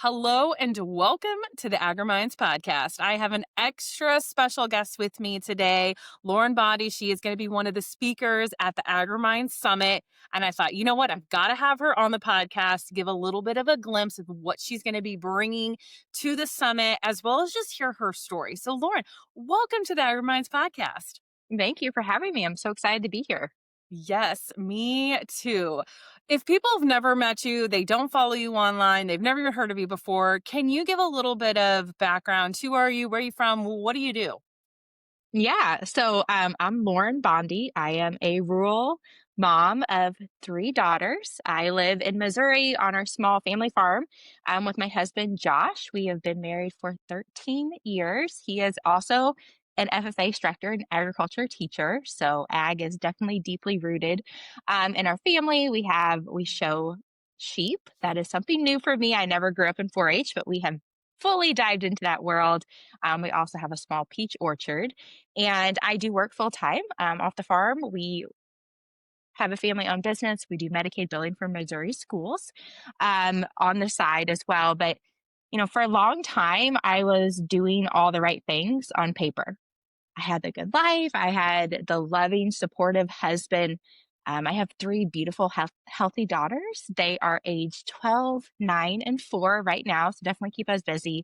Hello and welcome to the AGRIMINDS podcast. I have an extra special guest with me today, Lauren Bondy. She is going to be one of the speakers at the AGRIMINDS Summit. And I thought, you know what? I've got to have her on the podcast to give a little bit of a glimpse of what she's going to be bringing to the summit, as well as just hear her story. So, Lauren, welcome to the AGRIMINDS podcast. Thank you for having me. I'm so excited to be here. Yes, me too. If people have never met you, they don't follow you online, they've never even heard of you before, can you give a little bit of background? Who are you? Where are you from? What do you do? I'm Lauren Bondy. I am a rural mom of three daughters. I live in Missouri on our small family farm with my husband, Josh. We have been married for 13 years. He is also an FFA instructor and agriculture teacher. So ag is definitely deeply rooted in our family. We show sheep. That is something new for me. I never grew up in 4-H, but we have fully dived into that world. We also have a small peach orchard, and I do work full time off the farm. We have a family owned business. We do Medicaid billing for Missouri schools on the side as well. But, for a long time, I was doing all the right things on paper. I had the good life. I had the loving, supportive husband. I have three beautiful, healthy daughters. They are aged 12, 9, and 4 right now. So definitely keep us busy.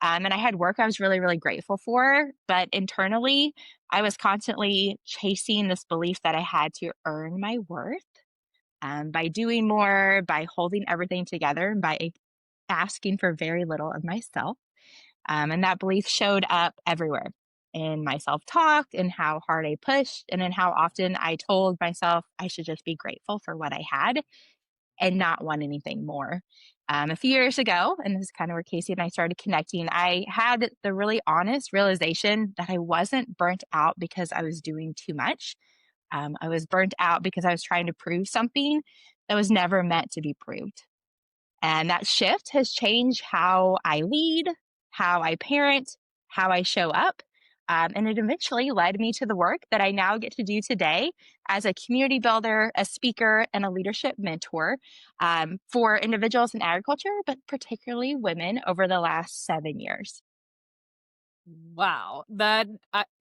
And I had work I was really, really grateful for. But internally, I was constantly chasing this belief that I had to earn my worth by doing more, by holding everything together, and by asking for very little of myself. And that belief showed up everywhere in my self talk, in how hard I pushed, and in how often I told myself I should just be grateful for what I had and not want anything more. A few years ago, and this is kind of where Kacee and I started connecting, I had the really honest realization that I wasn't burnt out because I was doing too much. I was burnt out because I was trying to prove something that was never meant to be proved. And that shift has changed how I lead, how I parent, how I show up. And it eventually led me to the work that I now get to do today as a community builder, a speaker, and a leadership mentor for individuals in agriculture, but particularly women over the last 7 years. Wow.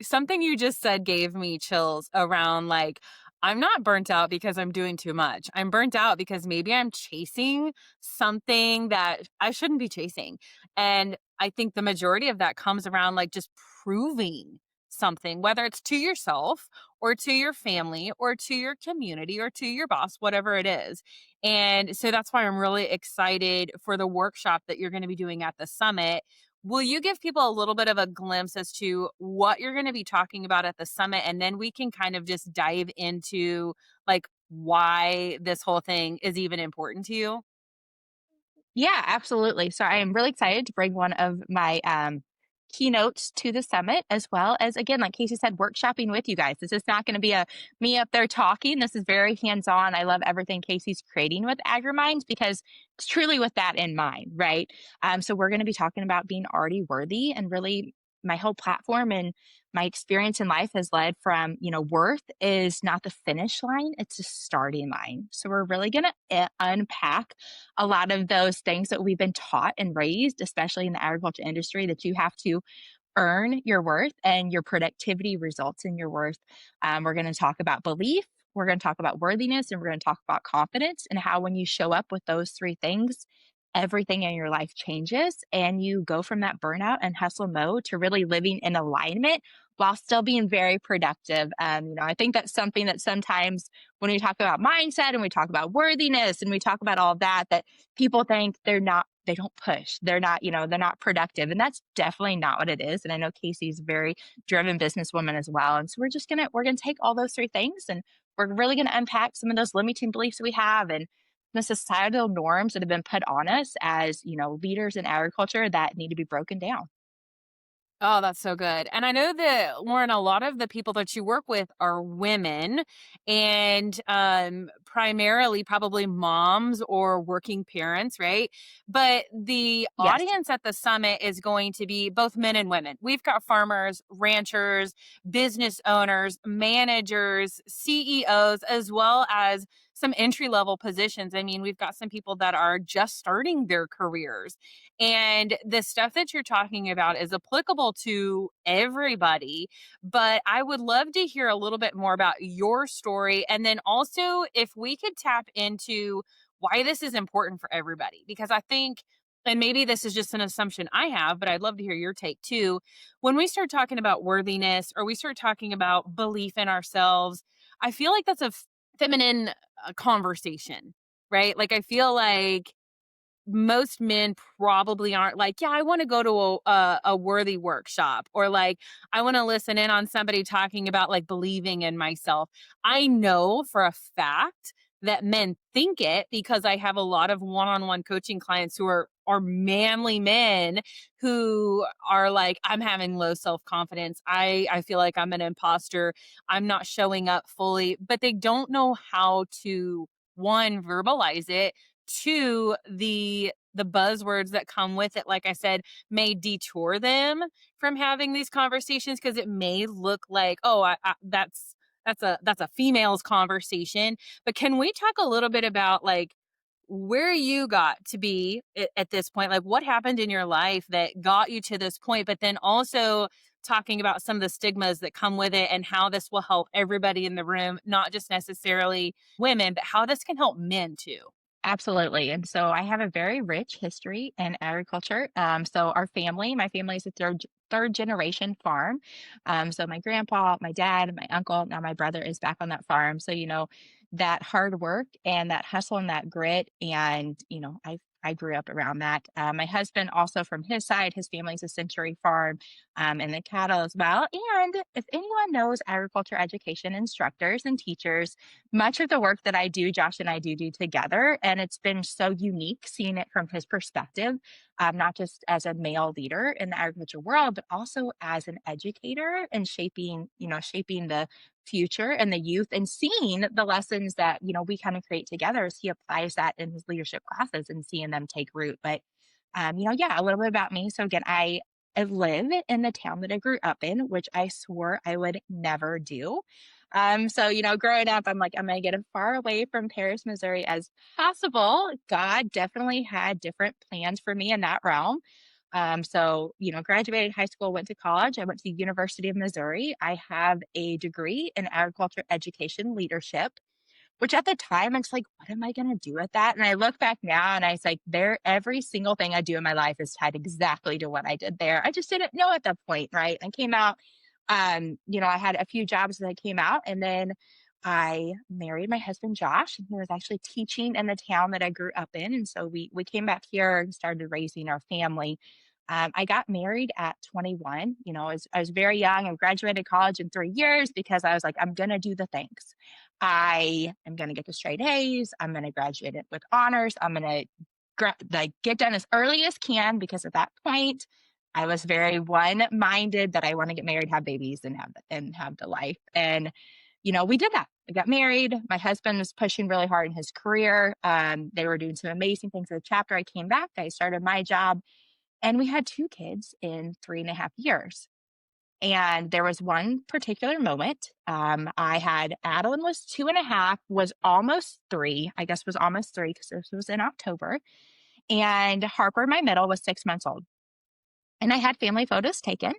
Something you just said gave me chills around like, I'm not burnt out because I'm doing too much. I'm burnt out because maybe I'm chasing something that I shouldn't be chasing. And I think the majority of that comes around like just proving something, whether it's to yourself or to your family or to your community or to your boss, whatever it is. And so that's why I'm really excited for the workshop that you're going to be doing at the summit. Will you give people a little bit of a glimpse as to what you're going to be talking about at the summit? And then we can kind of just dive into like why this whole thing is even important to you. Yeah, absolutely. So I am really excited to bring one of my keynotes to the summit, as well as, again, like Kacee said, workshopping with you guys. This is not going to be a me up there talking. This is very hands on. I love everything Casey's creating with AgriMinds because it's truly with that in mind, right? So we're going to be talking about being already worthy, and really my whole platform and my experience in life has led from, worth is not the finish line, it's a starting line. So we're really going to unpack a lot of those things that we've been taught and raised, especially in the agriculture industry, that you have to earn your worth and your productivity results in your worth. We're going to talk about belief. We're going to talk about worthiness, and we're going to talk about confidence, and how when you show up with those three things, everything in your life changes and you go from that burnout and hustle mode to really living in alignment while still being very productive. I think that's something that sometimes when we talk about mindset and we talk about worthiness and we talk about all of that, that people think they don't push. They're not productive. And that's definitely not what it is. And I know Kacee's a very driven businesswoman as well. And so we're going to take all those three things, and we're really going to unpack some of those limiting beliefs we have, and the societal norms that have been put on us as, leaders in agriculture that need to be broken down. Oh, that's so good. And I know that, Lauren, a lot of the people that you work with are women and primarily probably moms or working parents, right? But the Yes. audience at the summit is going to be both men and women. We've got farmers, ranchers, business owners, managers, CEOs, as well as some entry level positions. I mean, we've got some people that are just starting their careers. And the stuff that you're talking about is applicable to everybody. But I would love to hear a little bit more about your story. And then also, if we could tap into why this is important for everybody, because I think, and maybe this is just an assumption I have, but I'd love to hear your take too. When we start talking about worthiness or we start talking about belief in ourselves, I feel like that's a feminine conversation, right? Like, I feel like most men probably aren't like, yeah, I want to go to a worthy workshop, or like, I want to listen in on somebody talking about like believing in myself. I know for a fact that men think it, because I have a lot of one-on-one coaching clients who are manly men who are like, I'm having low self-confidence. I feel like I'm an imposter. I'm not showing up fully, but they don't know how to, one, verbalize it. Two, the buzzwords that come with it, like I said, may detour them from having these conversations, because it may look like, oh, that's a female's conversation. But can we talk a little bit about like where you got to be at this point? Like, what happened in your life that got you to this point? But then also talking about some of the stigmas that come with it and how this will help everybody in the room, not just necessarily women, but how this can help men too. Absolutely. And so I have a very rich history in agriculture. So our family, my family is a third generation farm. So my grandpa, my dad, my uncle, now my brother is back on that farm. So, that hard work and that hustle and that grit. And, I grew up around that. My husband, also from his side, his family's a century farm, and the cattle as well. And if anyone knows agriculture education instructors and teachers, much of the work that I do, Josh and I do together, and it's been so unique seeing it from his perspective, not just as a male leader in the agriculture world, but also as an educator and shaping the future and the youth, and seeing the lessons that we kind of create together as he applies that in his leadership classes and seeing them take root. But yeah, a little bit about me. So again, I live in the town that I grew up in, which I swore I would never do. So, growing up, I'm like, I'm going to get as far away from Paris, Missouri as possible. God definitely had different plans for me in that realm. So, graduated high school, went to college. I went to the University of Missouri. I have a degree in agriculture education leadership, which at the time, I was like, what am I gonna do with that? And I look back now and I was like, every single thing I do in my life is tied exactly to what I did there. I just didn't know at that point, right? I came out, I had a few jobs that I came out, and then I married my husband Josh, and he was actually teaching in the town that I grew up in. And so we came back here and started raising our family. I got married at 21. I was very young. I graduated college in 3 years because I was like, I'm gonna do the things. I am going to get the straight A's. I'm going to graduate it with honors. I'm going to get done as early as can, because at that point I was very one-minded that I want to get married, have babies, and have the life. And we did that. I got married. My husband was pushing really hard in his career. They were doing some amazing things at the chapter. I came back. I started my job, and we had 2 kids in 3.5 years. And there was one particular moment. I had Adeline was 2.5, was almost 3, I guess was almost 3, because this was in October. And Harper, my middle, was 6 months old. And I had family photos taken.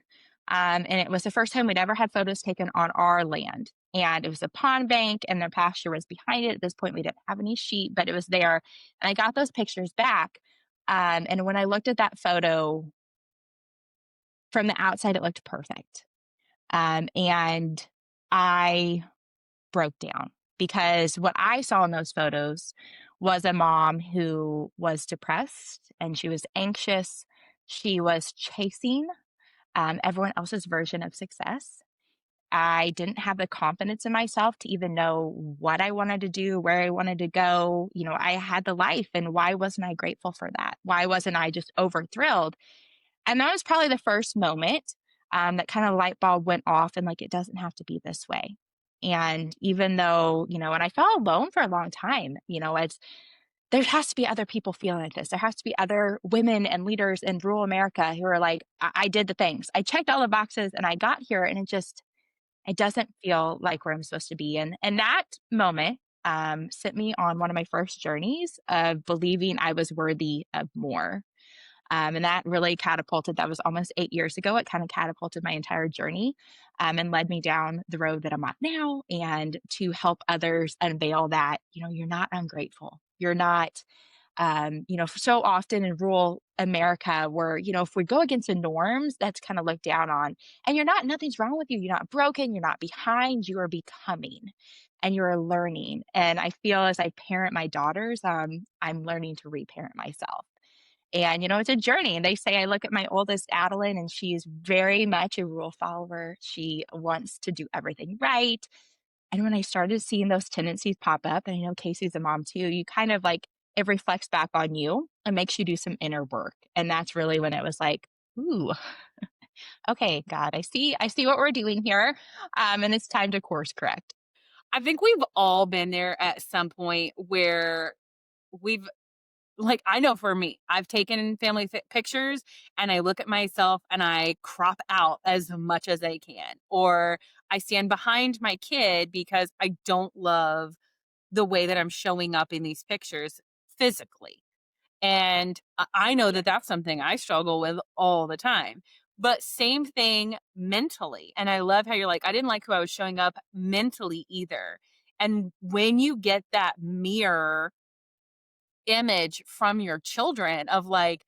And it was the first time we'd ever had photos taken on our land. And it was a pond bank, and their pasture was behind it. At this point, we didn't have any sheep, but it was there. And I got those pictures back. And when I looked at that photo from the outside, it looked perfect. And I broke down, because what I saw in those photos was a mom who was depressed and she was anxious. She was chasing everyone else's version of success. I didn't have the confidence in myself to even know what I wanted to do, where I wanted to go. I had the life, and why wasn't I grateful for that? Why wasn't I just over thrilled? And that was probably the first moment that kind of light bulb went off, and like, it doesn't have to be this way. And even though, and I felt alone for a long time, there has to be other people feeling like this. There has to be other women and leaders in rural America who are like, I did the things. I checked all the boxes and I got here, and it doesn't feel like where I'm supposed to be. And that moment, sent me on one of my first journeys of believing I was worthy of more. And that really catapulted, that was almost 8 years ago. It kind of catapulted my entire journey and led me down the road that I'm at now and to help others unveil that, you're not ungrateful. You're not, so often in rural America, where, if we go against the norms, that's kind of looked down on. And nothing's wrong with you. You're not broken. You're not behind. You are becoming and you're learning. And I feel as I parent my daughters, I'm learning to reparent myself. And, it's a journey. And they say, I look at my oldest, Adeline, and she's very much a rule follower. She wants to do everything right. And when I started seeing those tendencies pop up, and I know Casey's a mom too, you kind of like, it reflects back on you and makes you do some inner work. And that's really when it was like, ooh, okay, God, I see what we're doing here. And it's time to course correct. I think we've all been there at some point where we've like, I know for me, I've taken family pictures and I look at myself and I crop out as much as I can, or I stand behind my kid because I don't love the way that I'm showing up in these pictures physically. And I know that that's something I struggle with all the time. But same thing mentally. And I love how you're like, I didn't like who I was showing up mentally either. And when you get that mirror image from your children of like,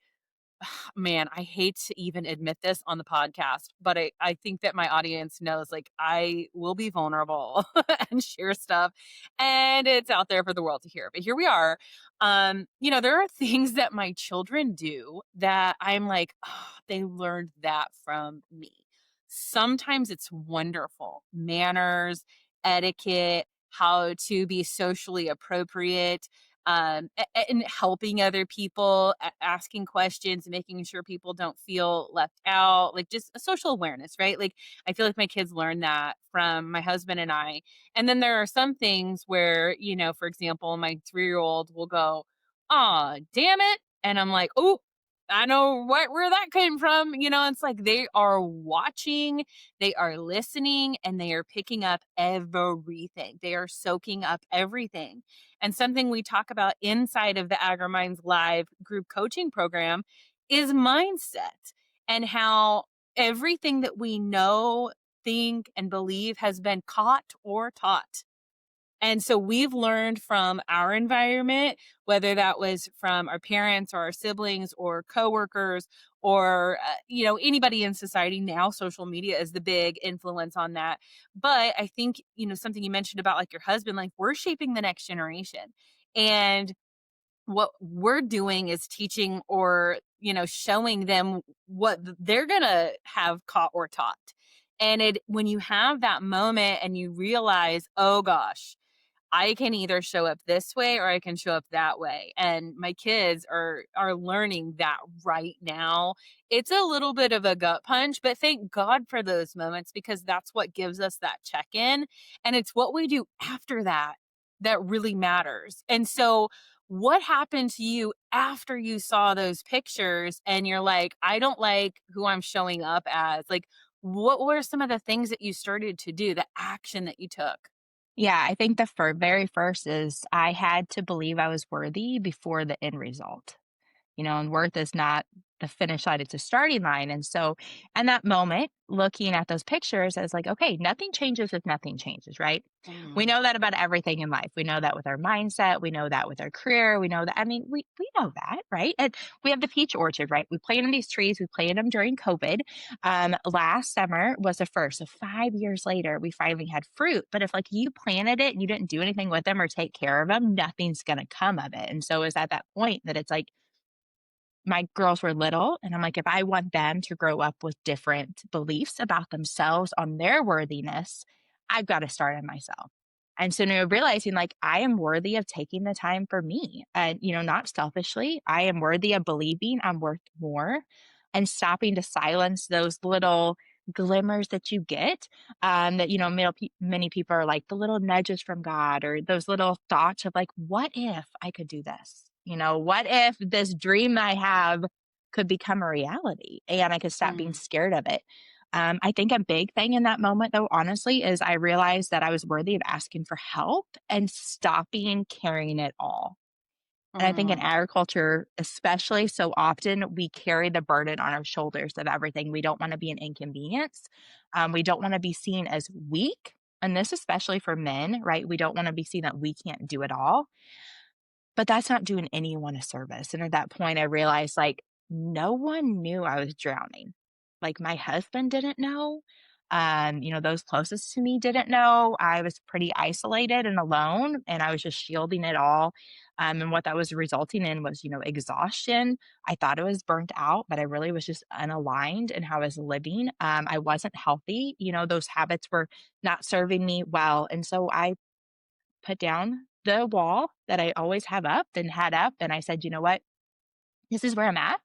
man, I hate to even admit this on the podcast, but I think that my audience knows like I will be vulnerable and share stuff and it's out there for the world to hear. But here we are. There are things that my children do that I'm like, oh, they learned that from me. Sometimes it's wonderful. Manners, etiquette, how to be socially appropriate, and helping other people, asking questions, making sure people don't feel left out, like just a social awareness, right? Like I feel like my kids learn that from my husband and I. And then there are some things where, for example, my 3-year-old will go, "Ah, damn it." And I'm like, "Oh, I know where that came from." It's like they are watching, they are listening, and they are picking up everything. They are soaking up everything. And something we talk about inside of the AgriMinds Live group coaching program is mindset and how everything that we know, think, and believe has been caught or taught. And so we've learned from our environment, whether that was from our parents or our siblings or coworkers or, anybody in society. Now social media is the big influence on that. But I think, something you mentioned about like your husband, like we're shaping the next generation. And what we're doing is teaching or, showing them what they're going to have caught or taught. And when you have that moment and you realize, oh gosh, I can either show up this way or I can show up that way. And my kids are learning that right now. It's a little bit of a gut punch, but thank God for those moments because that's what gives us that check-in. And it's what we do after that that really matters. And so what happened to you after you saw those pictures and you're like, I don't like who I'm showing up as? Like, what were some of the things that you started to do, the action that you took? Yeah, I think the very first is I had to believe I was worthy before the end result. And worth is not the finish line, it's a starting line. And so, in that moment, looking at those pictures, I was like, okay, nothing changes if nothing changes, right? We Mm. know that about everything in life. We know that with our mindset. We know that with our career. We know that. I mean, we know that, right? And we have the peach orchard, right? We planted these trees. We planted them during COVID. Last summer was the first. So 5 years later, we finally had fruit. But if like you planted it and you didn't do anything with them or take care of them, nothing's going to come of it. And so it's at that point that it's like, my girls were little, and I'm like, if I want them to grow up with different beliefs about themselves on their worthiness, I've got to start in myself. And so now realizing like I am worthy of taking the time for me and, not selfishly, I am worthy of believing I'm worth more and stopping to silence those little glimmers that you get that, many people are like the little nudges from God or those little thoughts of like, what if I could do this? What if this dream I have could become a reality and I could stop being Mm. scared of it? I think a big thing in that moment, though, honestly, is I realized that I was worthy of asking for help and stopping carrying it all. And I think in Mm, agriculture, especially so often, we carry the burden on our shoulders of everything. We don't want to be an inconvenience. We don't want to be seen as weak. And this, especially for men, right? We don't want to be seen that we can't do it all. But that's not doing anyone a service, and at that point, I realized, like, no one knew I was drowning. Like, my husband didn't know, those closest to me didn't know. I was pretty isolated and alone, and I was just shielding it all, and what that was resulting in was, exhaustion. I thought I was burnt out, but I really was just unaligned in how I was living. I wasn't healthy, those habits were not serving me well, and so I put down the wall that I always have up and had up, and I said, "You know what? This is where I'm at,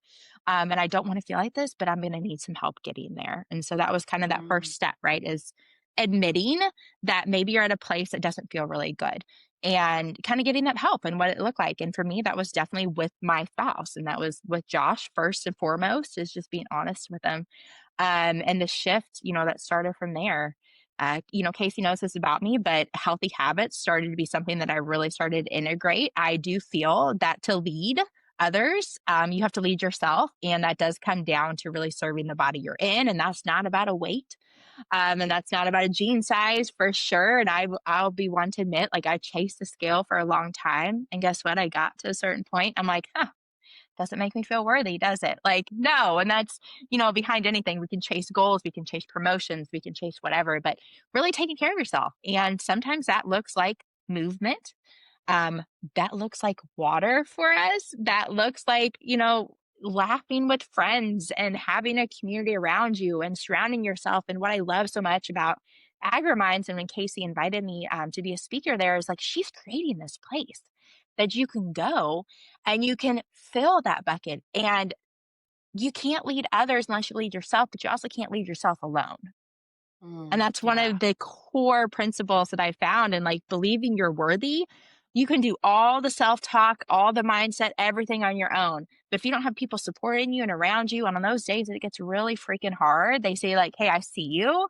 and I don't wanna feel like this, but I'm gonna need some help getting there." And so that was kind of that mm, first step, right, is admitting that maybe you're at a place that doesn't feel really good, and kinda getting that help and what it looked like. And for me, that was definitely with my spouse, and that was with Josh first and foremost, is just being honest with him. And the shift, that started from there. Kacee knows this about me, but healthy habits started to be something that I really started to integrate. I do feel that to lead others, you have to lead yourself. And that does come down to really serving the body you're in. And that's not about a weight. And that's not about a jean size for sure. And I'll be one to admit, like, I chased the scale for a long time. And guess what? I got to a certain point. I'm like, huh, doesn't make me feel worthy, does it? Like, no. And that's, behind anything, we can chase goals, we can chase promotions, we can chase whatever, but really taking care of yourself. And sometimes that looks like movement. Um, that looks like water for us. That looks like, laughing with friends and having a community around you and surrounding yourself. And what I love so much about AgriMinds, and when Kacee invited me to be a speaker there, is like she's creating this place that you can go and you can fill that bucket. And you can't lead others unless you lead yourself, but you also can't lead yourself alone. And that's one yeah. of the core principles that I found. And like believing you're worthy, you can do all the self talk, all the mindset, everything on your own. But if you don't have people supporting you and around you, and on those days it gets really freaking hard, they say, like, hey, I see you.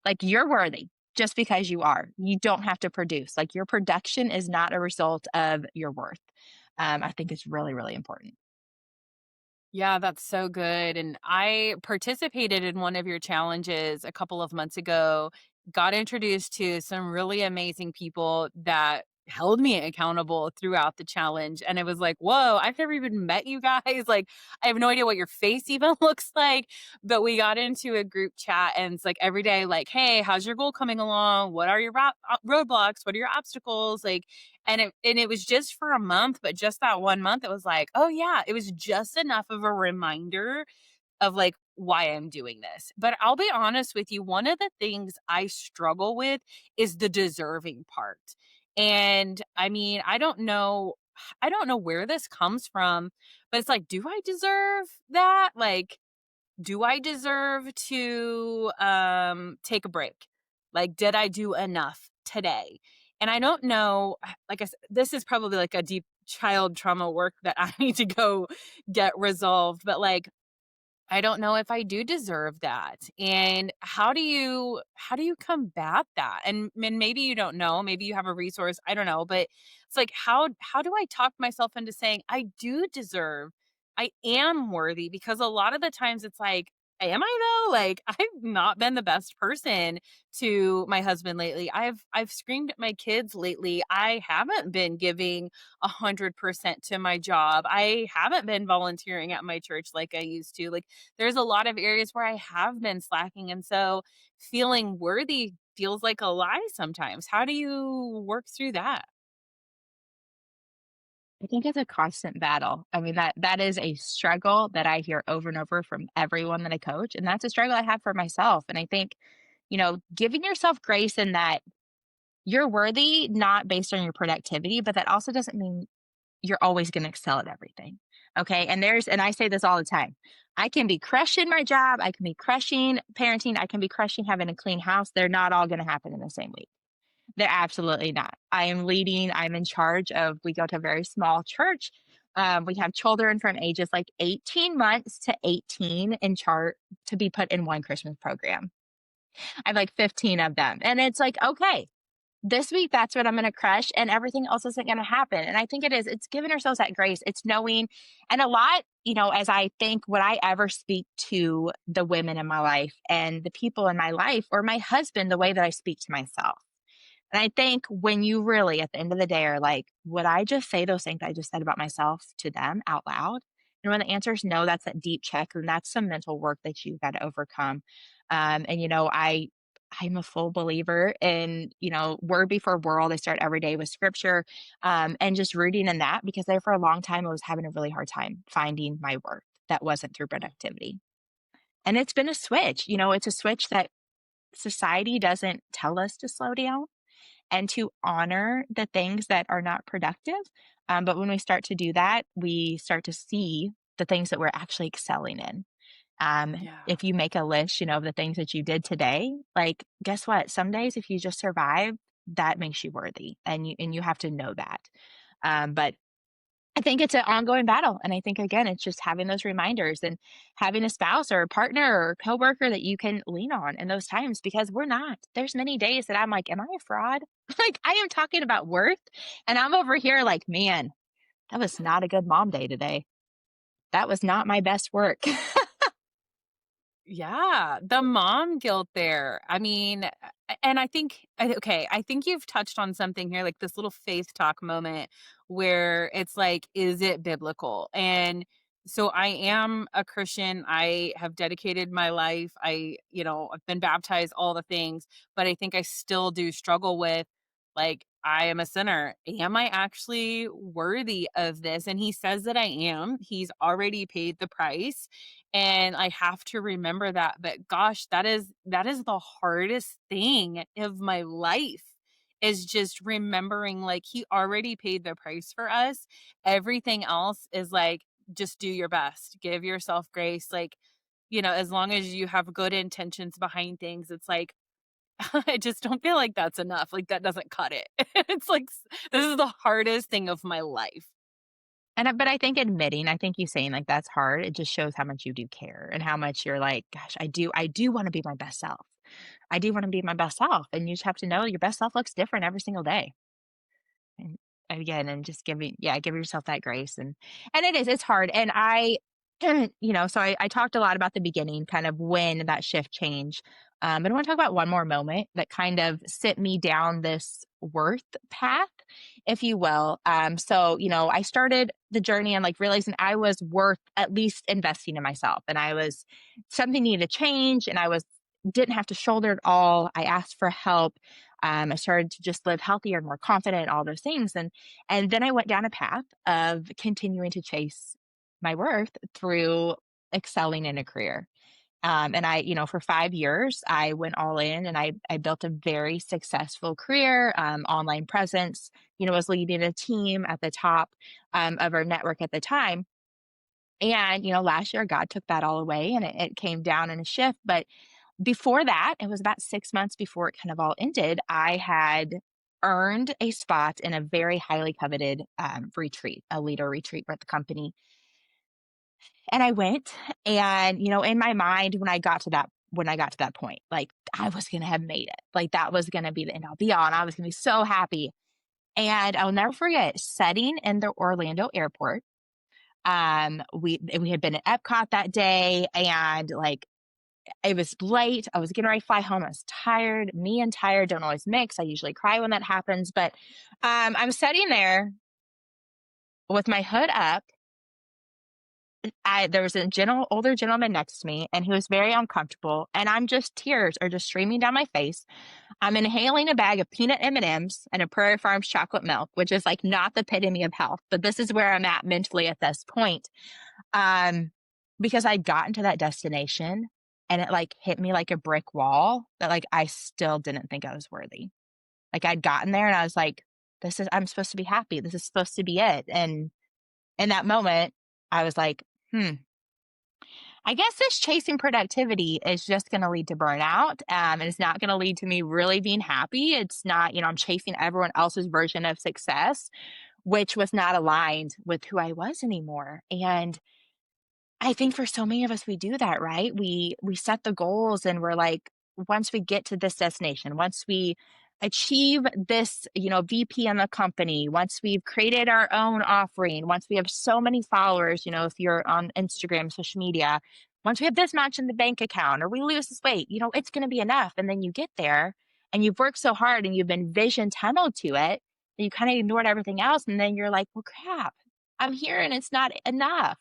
Like, you're worthy just because you are. You don't have to produce. Like, your production is not a result of your worth. I think it's really, really important. Yeah, that's so good. And I participated in one of your challenges a couple of months ago, got introduced to some really amazing people that held me accountable throughout the challenge. And it was like, whoa, I've never even met you guys. Like, I have no idea what your face even looks like. But we got into a group chat and it's like every day, like, hey, how's your goal coming along? What are your roadblocks? What are your obstacles? Like, and it was just for a month, but just that 1 month, it was like, "Oh, yeah," it was just enough of a reminder of, like, why I'm doing this. But I'll be honest with you, one of the things I struggle with is the deserving part. And, I mean, I don't know where this comes from, but it's like, do I deserve that? Like, do I deserve to take a break? Like, did I do enough today? And I don't know, like I said, this is probably like a deep child trauma work that I need to go get resolved, but like I don't know if I do deserve that. And how do you combat that? And maybe you don't know, maybe you have a resource, I don't know, but it's like how do I talk myself into saying I do deserve, I am worthy, because a lot of the times it's like, am I though? Like I've not been the best person to my husband lately. I've screamed at my kids lately. I haven't been giving 100% to my job. I haven't been volunteering at my church like I used to. Like there's a lot of areas where I have been slacking. And so feeling worthy feels like a lie sometimes. How do you work through that? I think it's a constant battle. I mean, that is a struggle that I hear over and over from everyone that I coach, and that's a struggle I have for myself. And I think, giving yourself grace in that you're worthy, not based on your productivity, but that also doesn't mean you're always going to excel at everything. Okay. And I say this all the time. I can be crushing my job. I can be crushing parenting. I can be crushing having a clean house. They're not all going to happen in the same week. They're absolutely not. I am leading, I'm in charge of, we go to a very small church. We have children from ages like 18 months to 18 in chart to be put in one Christmas program. I have like 15 of them. And it's like, okay, this week that's what I'm going to crush and everything else isn't going to happen. And I think it's giving ourselves that grace. It's knowing, and a lot, as I think, would I ever speak to the women in my life and the people in my life or my husband the way that I speak to myself? And I think when you really, at the end of the day, are like, would I just say those things I just said about myself to them out loud? And when the answer is no, that's that deep check, and that's some mental work that you've got to overcome. And I'm a full believer in word before world. I start every day with scripture, and just rooting in that because there for a long time I was having a really hard time finding my worth that wasn't through productivity. And it's been a switch. It's a switch that society doesn't tell us to slow down and to honor the things that are not productive. But when we start to do that, we start to see the things that we're actually excelling in. Yeah. If you make a list, of the things that you did today, like guess what? Some days, if you just survive, that makes you worthy, and you have to know that. But I think it's an ongoing battle. And I think, again, it's just having those reminders and having a spouse or a partner or coworker that you can lean on in those times because we're not. There's many days that I'm like, am I a fraud? Like, I am talking about worth. And I'm over here like, man, that was not a good mom day today. That was not my best work. Yeah, the mom guilt there. I mean, and I think you've touched on something here, like this little faith talk moment where it's like, is it biblical? And so I am a Christian. I have dedicated my life. I've been baptized, all the things, but I think I still do struggle with like, I am a sinner. Am I actually worthy of this? And he says that I am. He's already paid the price and I have to remember that, but gosh, that is the hardest thing of my life is just remembering like he already paid the price for us. Everything else is like just do your best. Give yourself grace like as long as you have good intentions behind things, it's like I just don't feel like that's enough. Like that doesn't cut it. It's like this is the hardest thing of my life. But I think you saying like that's hard. It just shows how much you do care and how much you're like, gosh, I do want to be my best self. I do want to be my best self. And you just have to know your best self looks different every single day. And again, and just give yourself that grace. And it's hard. And so I talked a lot about the beginning, kind of when that shift changed. But I want to talk about one more moment that kind of sent me down this worth path, if you will. I started the journey and like realizing I was worth at least investing in myself, and I was something needed to change, and didn't have to shoulder it all. I asked for help. I started to just live healthier and more confident, all those things. And then I went down a path of continuing to chase my worth through excelling in a career. And for 5 years, I went all in and I built a very successful career, online presence, was leading a team at the top of our network at the time. And, last year, God took that all away and it came down in a shift. But before that, it was about 6 months before it kind of all ended. I had earned a spot in a very highly coveted retreat, a leader retreat with the company. And I went, and in my mind, when I got to that point, like I was gonna have made it, like that was gonna be the end all be all, and I was gonna be so happy. And I'll never forget sitting in the Orlando airport. We had been at Epcot that day, and like it was late. I was getting ready to fly home. I was tired. Me and tired don't always mix. I usually cry when that happens. But I'm sitting there with my hood up. There was a older gentleman next to me, and he was very uncomfortable. And tears are just streaming down my face. I'm inhaling a bag of peanut M&Ms and a Prairie Farms chocolate milk, which is like not the epitome of health. But this is where I'm at mentally at this point. Because I'd gotten to that destination and it like hit me like a brick wall that like I still didn't think I was worthy. Like I'd gotten there and I was like, I'm supposed to be happy. This is supposed to be it. And in that moment, I was like, I guess this chasing productivity is just going to lead to burnout. And it's not going to lead to me really being happy. It's not, I'm chasing everyone else's version of success which was not aligned with who I was anymore. And I think for so many of us, we do that, right? We set the goals and we're like, once we get to this destination, once we achieve this, VP in the company, once we've created our own offering, once we have so many followers, if you're on Instagram, social media, once we have this much in the bank account or we lose this weight, it's going to be enough. And then you get there and you've worked so hard and you've been vision tunneled to it, and you kind of ignored everything else. And then you're like, well, crap, I'm here and it's not enough.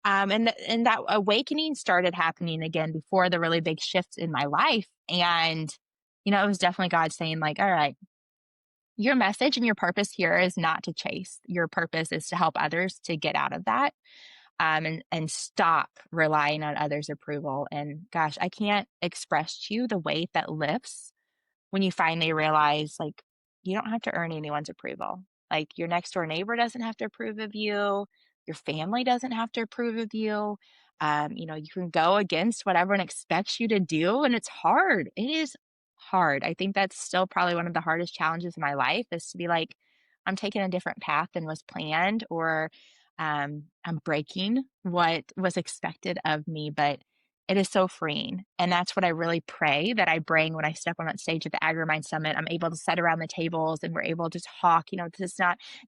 And that awakening started happening again before the really big shifts in my life. And, it was definitely God saying, like, all right, your message and your purpose here is not to chase. Your purpose is to help others to get out of that, and stop relying on others' approval. And gosh, I can't express to you the weight that lifts when you finally realize, like, you don't have to earn anyone's approval. Like, your next door neighbor doesn't have to approve of you. Your family doesn't have to approve of you. You can go against what everyone expects you to do, and it's hard. It is hard. I think that's still probably one of the hardest challenges in my life is to be like, I'm taking a different path than was planned, or I'm breaking what was expected of me. But it is so freeing. And that's what I really pray that I bring when I step on that stage at the AgriMind Summit. I'm able to sit around the tables and we're able to talk. This is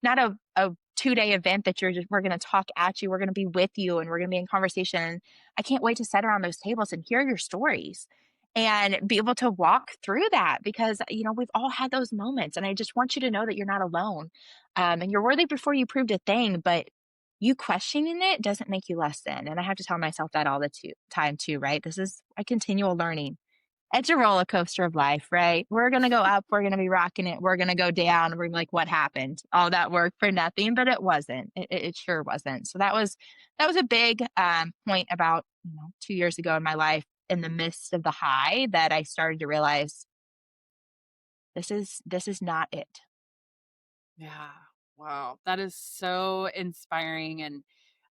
not a 2-day event that we're going to talk at you. We're going to be with you and we're going to be in conversation. I can't wait to sit around those tables and hear your stories and be able to walk through that, because, we've all had those moments. And I just want you to know that you're not alone. And you're worthy before you proved a thing, but you questioning it doesn't make you less than. And I have to tell myself that all the time too, right? This is a continual learning. It's a roller coaster of life, right? We're going to go up, we're going to be rocking it, we're going to go down, we're like, what happened? All that work for nothing, but it wasn't. It sure wasn't. So that was a big point about 2 years ago in my life, in the midst of the high, that I started to realize this is not it. Yeah. Wow. That is so inspiring. And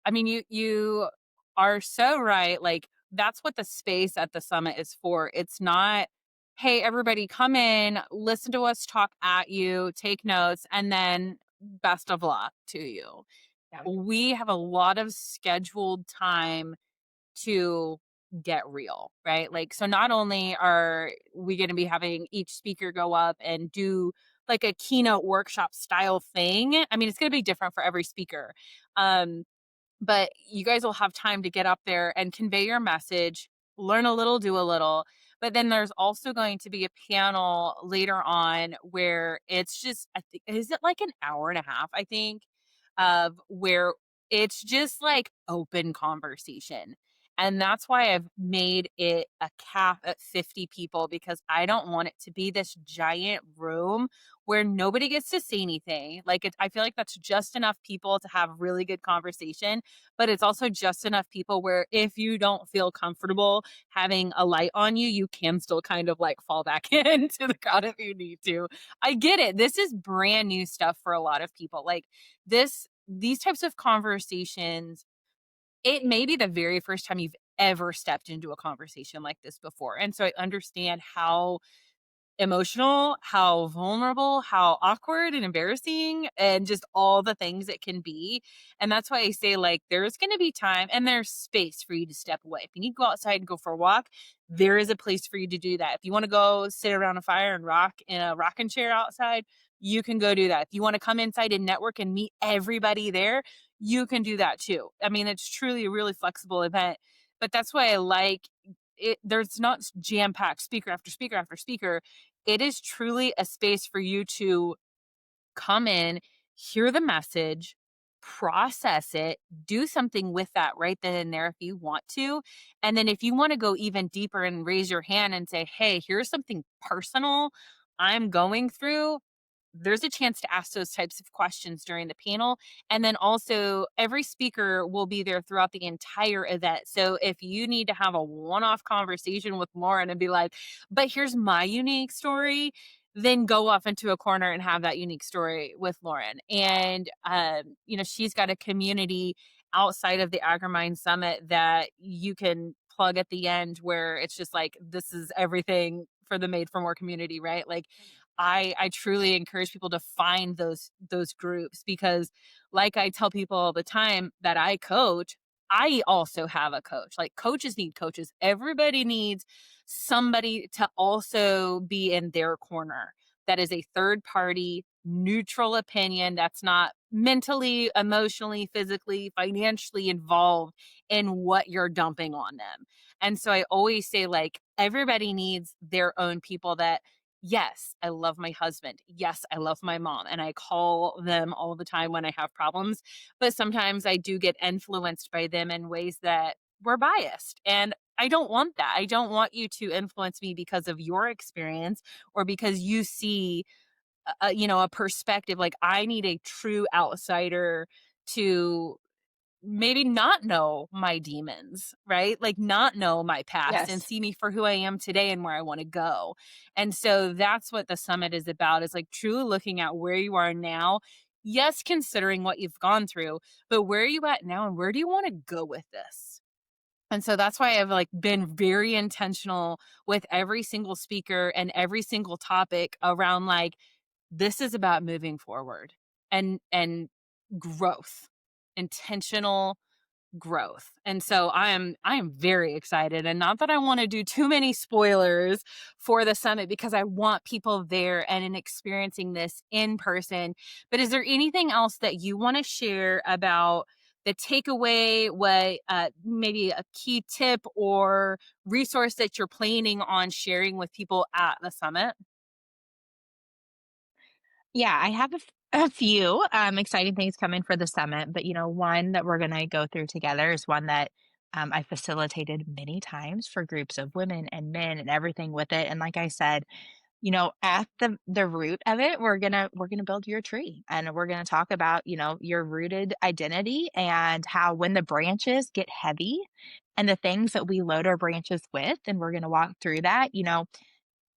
I mean, you are so right. Like, that's what the space at the summit is for. It's not, hey, everybody come in, listen to us talk at you, take notes, and then best of luck to you. Yeah. We have a lot of scheduled time to get real, right? Like, so not only are we going to be having each speaker go up and do like a keynote workshop style thing. I mean, it's going to be different for every speaker. Um, but you guys will have time to get up there and convey your message, learn a little, do a little. But then there's also going to be a panel later on where it's just, I think, is it like an hour and a half, I think, of where it's just like open conversation. And that's why I've made it a cap at 50 people, because I don't want it to be this giant room where nobody gets to say anything. Like, I feel like that's just enough people to have really good conversation, but it's also just enough people where if you don't feel comfortable having a light on you, you can still kind of like fall back into the crowd if you need to. I get it. This is brand new stuff for a lot of people. Like, these types of conversations, it may be the very first time you've ever stepped into a conversation like this before. And so I understand how emotional, how vulnerable, how awkward and embarrassing, and just all the things it can be. And that's why I say, like, there's going to be time and there's space for you to step away. If you need to go outside and go for a walk, there is a place for you to do that. If you want to go sit around a fire and rock in a rocking chair outside, you can go do that. If you want to come inside and network and meet everybody there, you can do that too. I mean, it's truly a really flexible event. But that's why I like it. There's not jam packed speaker after speaker after speaker. It is truly a space for you to come in, hear the message, process it, do something with that right then and there if you want to. And then if you want to go even deeper and raise your hand and say, hey, here's something personal I'm going through, there's a chance to ask those types of questions during the panel. And then also, every speaker will be there throughout the entire event. So if you need to have a one off conversation with Lauren and be like, but here's my unique story, then go off into a corner and have that unique story with Lauren. And, she's got a community outside of the AgriMind Summit that you can plug at the end, where it's just like, this is everything for the Made for More community, right? Like, I truly encourage people to find those groups because like I tell people all the time that I coach, I also have a coach. Like coaches need coaches. Everybody needs somebody to also be in their corner. That is a third party neutral opinion that's not mentally, emotionally, physically, financially involved in what you're dumping on them. And so I always say, like, everybody needs their own people that, yes, I love my husband. Yes, I love my mom. And I call them all the time when I have problems. But sometimes I do get influenced by them in ways that were biased. And I don't want that. I don't want you to influence me because of your experience or because you see a perspective. Like I need a true outsider to maybe not know my demons, right? Like not know my past and Yes. see me for who I am today and where I want to go. And so that's what the summit is about, is like truly looking at where you are now. Yes, considering what you've gone through, but where are you at now and where do you want to go with this? And so that's why I've like been very intentional with every single speaker and every single topic around like this is about moving forward and growth, intentional growth. And so I am very excited, and not that I want to do too many spoilers for the summit because I want people there and in experiencing this in person. But is there anything else that you want to share about the takeaway, what maybe a key tip or resource that you're planning on sharing with people at the summit? Yeah, I have a few exciting things coming for the summit, but one that we're going to go through together is one that I facilitated many times for groups of women and men and everything with it. And like I said, at the root of it, we're gonna build your tree, and we're gonna talk about your rooted identity and how when the branches get heavy and the things that we load our branches with, and we're gonna walk through that.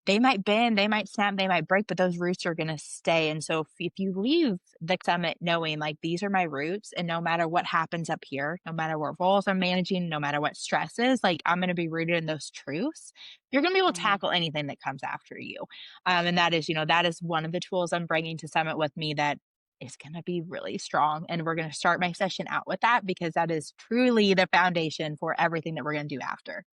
They might bend, they might snap, they might break, but those roots are gonna stay, and so if you leave the summit knowing, like, "These are my roots, and no matter what happens up here, no matter what roles I'm managing, no matter what stress is, like, I'm gonna be rooted in those truths," you're gonna be able to Mhm. tackle anything that comes after you, and that is one of the tools I'm bringing to summit with me that is gonna be really strong, and we're gonna start my session out with that because that is truly the foundation for everything that we're gonna do after.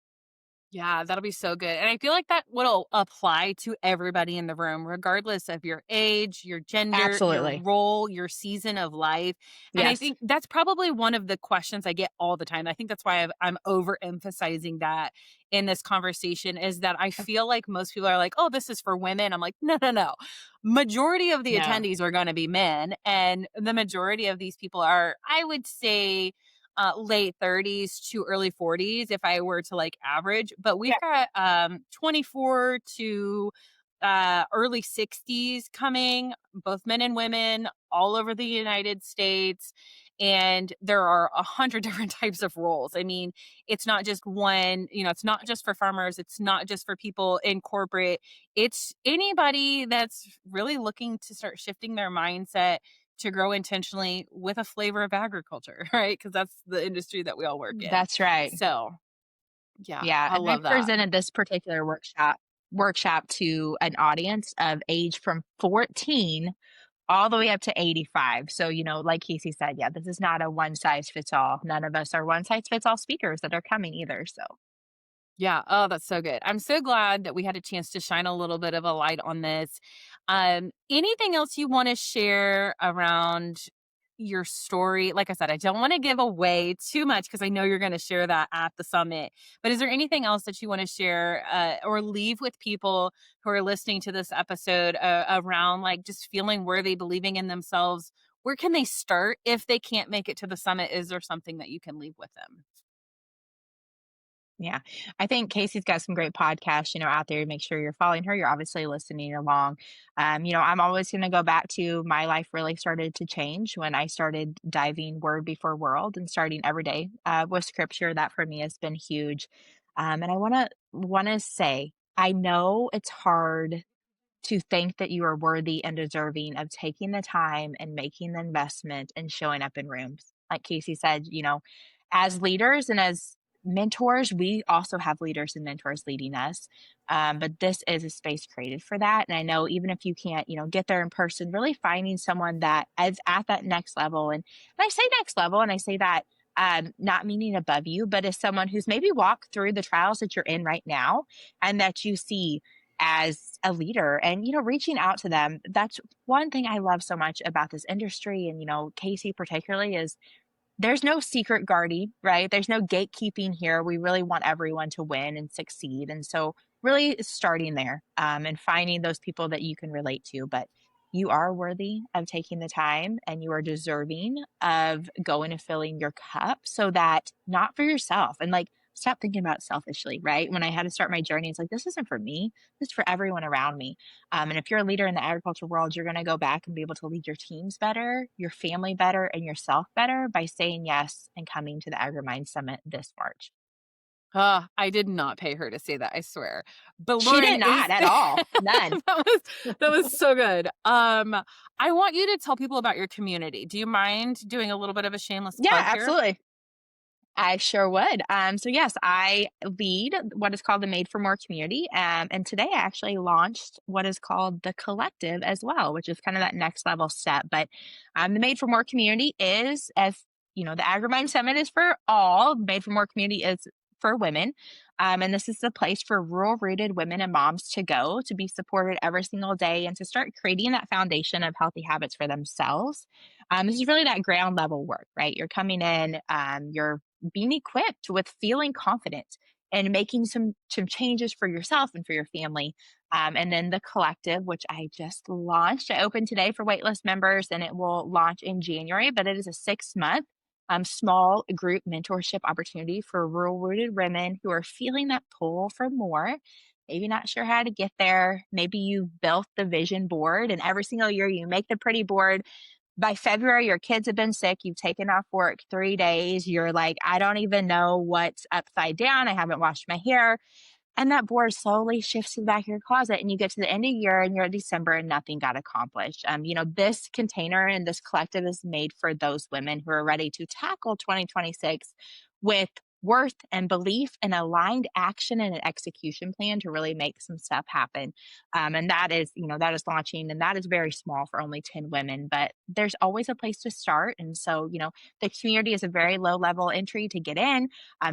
Yeah, that'll be so good. And I feel like that will apply to everybody in the room, regardless of your age, your gender, your Absolutely. role, your season of life. And I Yes. think that's probably one of the questions I get all the time. I think that's why I'm overemphasizing that in this conversation is that I feel like most people are like, oh, this is for women. I'm like, no, no, no. Majority of the No. attendees are going to be men. And the majority of these people are, I would say, late 30s to early 40s if I were to like average, but we've got 24 to early 60s coming, both men and women all over the United States. And there are 100 different types of roles. I mean, it's not just one, it's not just for farmers, it's not just for people in corporate. It's anybody that's really looking to start shifting their mindset to grow intentionally with a flavor of agriculture, right? Because that's the industry that we all work in. That's right. So, yeah, Yeah, I and I love that. presented this particular workshop to an audience of age from 14 all the way up to 85. So, like Casey said, yeah, this is not a one size fits all. None of us are one size fits all speakers that are coming either. So, Yeah. Oh, that's so good. I'm so glad that we had a chance to shine a little bit of a light on this. Anything else you want to share around your story? Like I said, I don't want to give away too much because I know you're going to share that at the summit. But is there anything else that you want to share or leave with people who are listening to this episode around like just feeling worthy, believing in themselves? Where can they start if they can't make it to the summit? Is there something that you can leave with them? yeah, I think Casey's got some great podcasts, out there. Make sure you're following her. You're obviously listening along. I'm always going to go back to my life really started to change when I started diving word before world and starting every day with scripture. That for me has been huge. And I want to say, I know it's hard to think that you are worthy and deserving of taking the time and making the investment and showing up in rooms. Like Casey said, as leaders and as mentors, we also have leaders and mentors leading us. But this is a space created for that. And I know even if you can't, get there in person, really finding someone that is at that next level. And I say next level, and I say that not meaning above you, but as someone who's maybe walked through the trials that you're in right now and that you see as a leader and reaching out to them. That's one thing I love so much about this industry, and Kacee particularly, is there's no secret guarding, right? There's no gatekeeping here. We really want everyone to win and succeed. And so, really starting there and finding those people that you can relate to. But you are worthy of taking the time and you are deserving of going and filling your cup so that not for yourself and like stop thinking about it selfishly, right? When I had to start my journey, it's like, this isn't for me, this is for everyone around me. And if you're a leader in the agriculture world, you're going to go back and be able to lead your teams better, your family better, and yourself better by saying yes and coming to the AgriMind Summit this March. I did not pay her to say that, I swear. But She Lauren did is not at all. None. that was so good. I want you to tell people about your community. Do you mind doing a little bit of a shameless Yeah, plug here? absolutely. I sure would. So yes, I lead what is called the Made for More community. And today I actually launched what is called the collective as well, which is kind of that next level step. But the Made for More community is, as the AgriMind Summit is for all, Made for More community is for women. And this is the place for rural rooted women and moms to go to be supported every single day and to start creating that foundation of healthy habits for themselves. This is really that ground level work, right? You're coming in, you're being equipped with feeling confident and making some changes for yourself and for your family. And then the collective, which I just launched, I opened today for waitlist members, and it will launch in January. But it is a 6 month small group mentorship opportunity for rural rooted women who are feeling that pull for more. Maybe not sure how to get there. Maybe you've built the vision board, and every single year you make the pretty board. By February, your kids have been sick. You've taken off work 3 days. You're like, I don't even know what's upside down. I haven't washed my hair. And that board slowly shifts to the back of your closet, and you get to the end of the year and you're at December and nothing got accomplished. This container and this collective is made for those women who are ready to tackle 2026 with worth and belief and aligned action and an execution plan to really make some stuff happen. And that is launching, and that is very small for only 10 women, but there's always a place to start. And so, the community is a very low level entry to get in,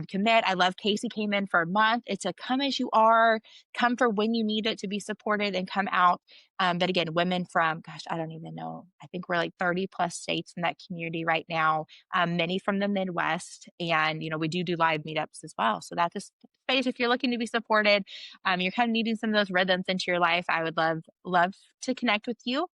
commit. I love Kacee came in for a month. It's a come as you are, come for when you need it to be supported and come out. But again, women from, gosh, I don't even know. I think we're like 30 plus states in that community right now, many from the Midwest. And, we do live meetups as well. So that's a space if you're looking to be supported, you're kind of needing some of those rhythms into your life. I would love to connect with you.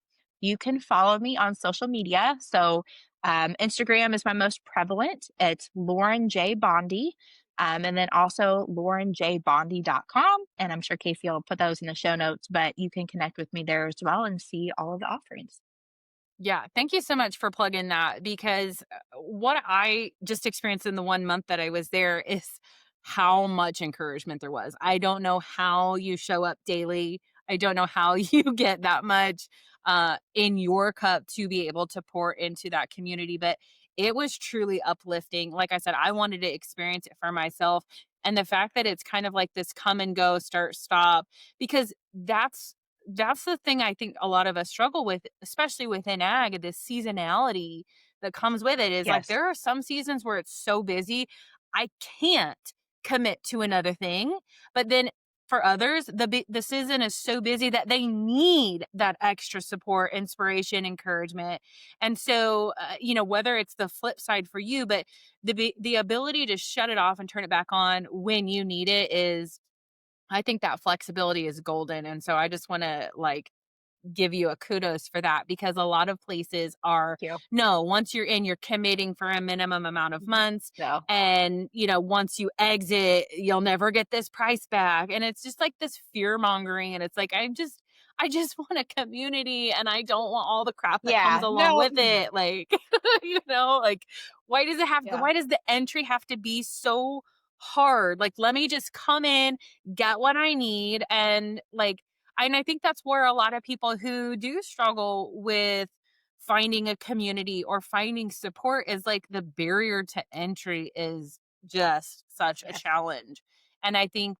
You can follow me on social media. So Instagram is my most prevalent. It's Lauren J. Bondy. And then also laurenjbondy.com. And I'm sure Casey will put those in the show notes, but you can connect with me there as well and see all of the offerings. Yeah, thank you so much for plugging that because what I just experienced in the 1 month that I was there is how much encouragement there was. I don't know how you show up daily. I don't know how you get that much in your cup to be able to pour into that community, but it was truly uplifting. Like I said, I wanted to experience it for myself. And the fact that it's kind of like this come and go, start, stop, because that's the thing I think a lot of us struggle with, especially within ag, the seasonality that comes with it is like Yes. there are some seasons where it's so busy, I can't commit to another thing. But then for others, the season is so busy that they need that extra support, inspiration, encouragement. And so, whether it's the flip side for you, but the ability to shut it off and turn it back on when you need it is I think that flexibility is golden, and so I just wanna, like, give you a kudos for that because a lot of places are, Thank you. no, once you're in, you're committing for a minimum amount of months, So, and, once you exit, you'll never get this price back, and it's just like this fear-mongering, and it's like, I just want a community, and I don't want all the crap that comes yeah, along no, with it, like, like, yeah, why does the entry have to be so hard? Like, let me just come in, get what I need, and I think that's where a lot of people who do struggle with finding a community or finding support is like the barrier to entry is just such a Yes. challenge. And I think,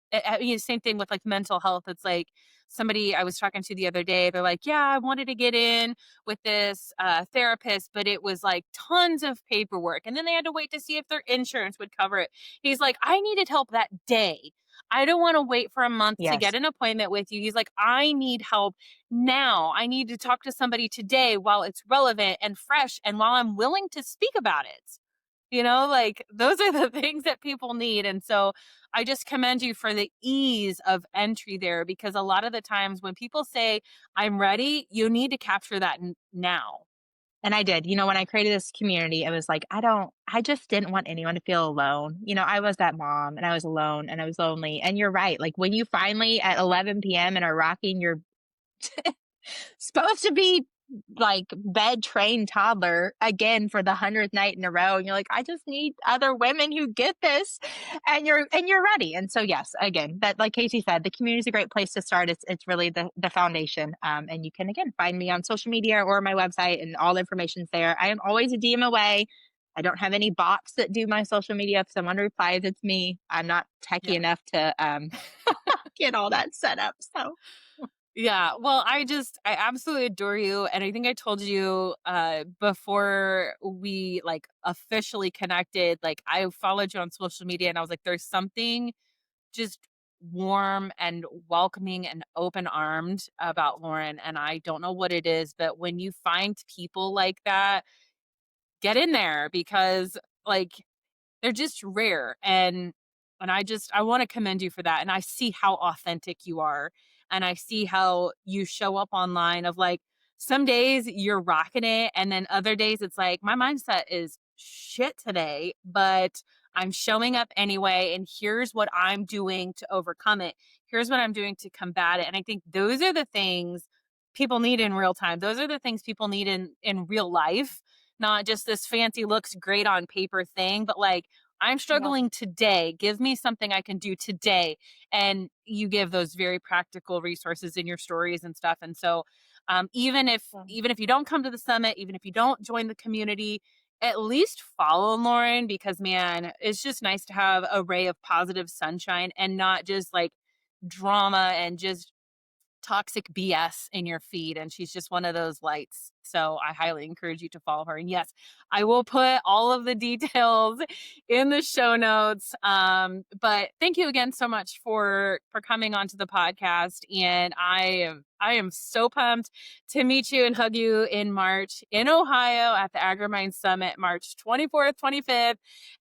same thing with like mental health. It's like somebody I was talking to the other day, they're like, yeah, I wanted to get in with this therapist, but it was like tons of paperwork. And then they had to wait to see if their insurance would cover it. He's like, I needed help that day. I don't want to wait for a month to get Yes. an appointment with you. He's like, I need help now. I need to talk to somebody today while it's relevant and fresh and while I'm willing to speak about it. Like those are the things that people need. And so I just commend you for the ease of entry there because a lot of the times when people say, I'm ready, you need to capture that now. And I did. When I created this community, it was like, I just didn't want anyone to feel alone. I was that mom and I was alone and I was lonely. And you're right. Like when you finally at 11 p.m. and are rocking your supposed to be like bed trained toddler again for the 100th night in a row, and you're like, I just need other women who get this, and you're ready. And so yes, again, that, like Kacee said, the community is a great place to start. It's really the foundation. And you can again find me on social media or my website, and all the information's there. I am always a DM away. I don't have any bots that do my social media. If someone replies, it's me. I'm not techie Yeah. enough to get all that set up. So Yeah. Well, I absolutely adore you. And I think I told you before we like officially connected, like I followed you on social media and I was like, there's something just warm and welcoming and open armed about Lauren. And I don't know what it is, but when you find people like that, get in there because like they're just rare, and I wanna commend you for that, and I see how authentic you are, and I see how you show up online of, like, some days you're rocking it, and then other days it's like, "My mindset is shit today, but I'm showing up anyway, and here's what I'm doing to overcome it. Here's what I'm doing to combat it," and I think those are the things people need in real time. Those are the things people need in real life, not just this fancy looks great on paper thing, but, like, I'm yeah, struggling today. Give me something I can do today. And you give those very practical resources in your stories and stuff. And so, even if yeah, even if you don't come to the summit, even if you don't join the community, at least follow Lauren because man, it's just nice to have a ray of positive sunshine and not just like drama and just toxic BS in your feed, and she's just one of those lights. So I highly encourage you to follow her. And yes, I will put all of the details in the show notes. But thank you again so much for coming onto the podcast. And I am so pumped to meet you and hug you in March in Ohio at the AgriMinds Summit, March 24th, 25th.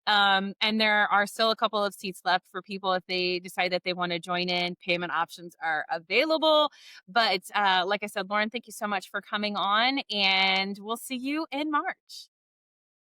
And there are still a couple of seats left for people if they decide that they want to join in. Payment options are available. But like I said, Lauren, thank you so much for coming on, and we'll see you in March.